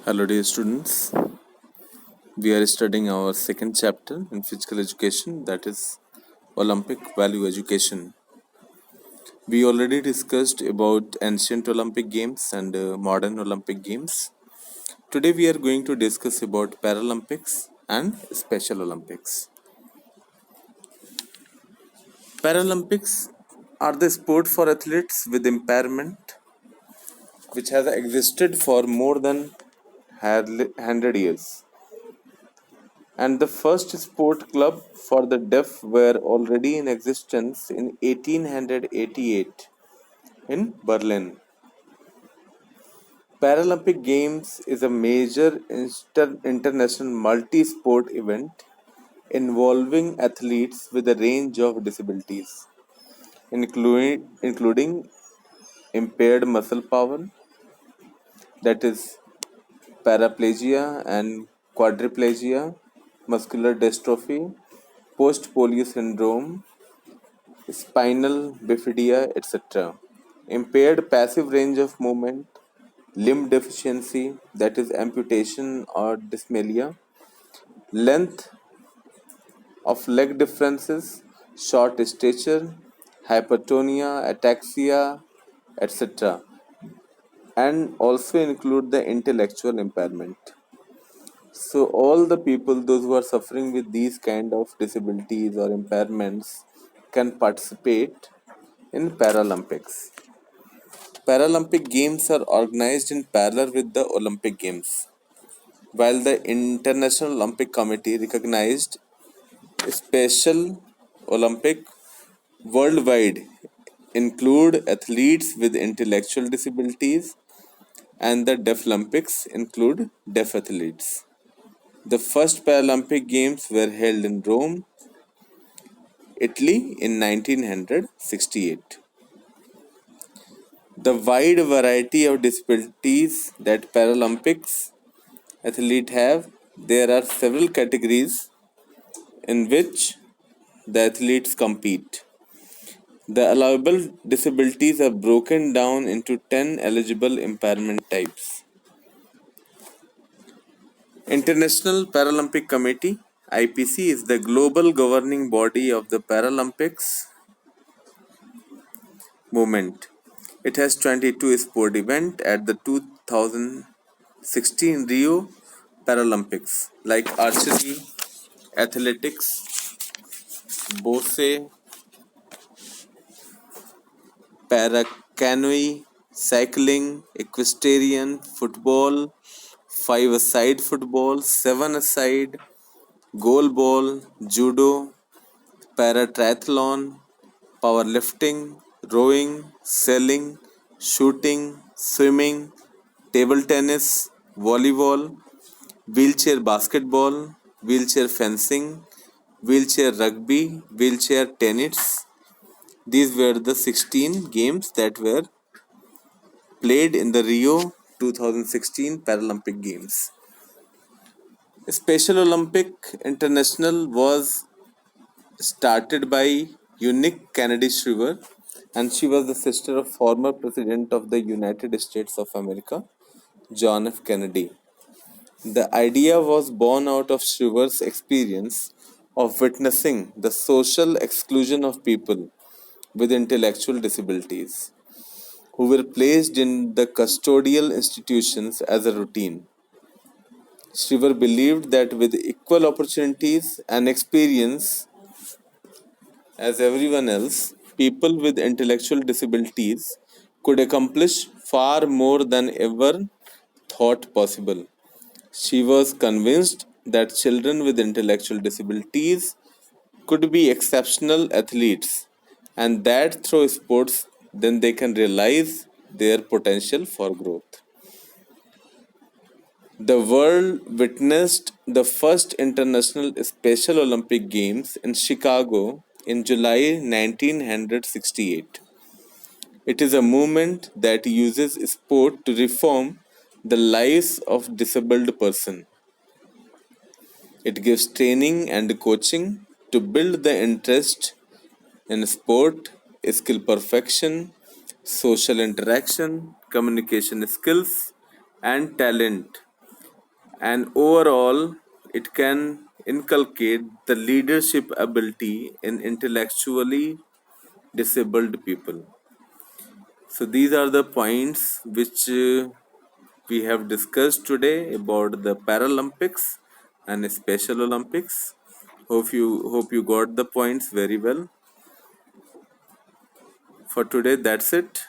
Hello, dear students. We are studying our second chapter in physical education, that is Olympic value education. We already discussed about ancient Olympic games and modern Olympic games. Today, we are going to discuss about Paralympics and Special Olympics. Paralympics are the sport for athletes with impairment which has existed for more than 100 years. And the first sport club for the deaf were already in existence in 1888 in Berlin. Paralympic Games is a major international multi-sport event involving athletes with a range of disabilities, including impaired muscle power, that is paraplegia and quadriplegia, muscular dystrophy, post-polio syndrome, spinal bifida, etc. Impaired passive range of movement, limb deficiency, that is amputation or dysmelia, length of leg differences, short stature, hypertonia, ataxia, etc. and also include the intellectual impairment. So all the people, those who are suffering with these kind of disabilities or impairments, can participate in Paralympics. Paralympic Games are organized in parallel with the Olympic Games, while the International Olympic Committee recognized Special Olympic worldwide include athletes with intellectual disabilities, and the Deaf Olympics include deaf athletes. The first Paralympic Games were held in Rome, Italy in 1968. The wide variety of disabilities that Paralympics athletes have, there are several categories in which the athletes compete. The allowable disabilities are broken down into 10 eligible impairment types. International Paralympic Committee (IPC) is the global governing body of the Paralympics movement. It has 22 sport events at the 2016 Rio Paralympics like archery, athletics, bocce, paracanoe, cycling, equestrian, football, five-a-side football, seven-a-side, goalball, judo, paratriathlon, powerlifting, rowing, sailing, shooting, swimming, table tennis, volleyball, wheelchair basketball, wheelchair fencing, wheelchair rugby, wheelchair tennis. These were the 16 games that were played in the Rio 2016 Paralympic Games. Special Olympic International was started by Unique Kennedy Shriver, and she was the sister of former President of the United States of America, John F. Kennedy. The idea was born out of Shriver's experience of witnessing the social exclusion of people with intellectual disabilities, who were placed in the custodial institutions as a routine. Shriver believed that with equal opportunities and experience as everyone else, people with intellectual disabilities could accomplish far more than ever thought possible. She was convinced that children with intellectual disabilities could be exceptional athletes and that through sports then they can realize their potential for growth. The world witnessed the first International Special Olympic Games in Chicago in July 1968. It is a movement that uses sport to reform the lives of disabled persons. It gives training and coaching to build the interest in sport, skill perfection, social interaction, communication skills, and talent and overall it can inculcate the leadership ability in intellectually disabled people. So these are the points which we have discussed today about the Paralympics and Special Olympics. Hope you got the points very well. For today, that's it.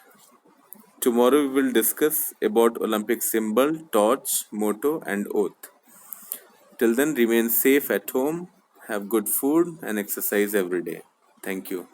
Tomorrow we will discuss about Olympic symbol, torch, motto, and oath. Till then, remain safe at home, have good food, and exercise every day. Thank you.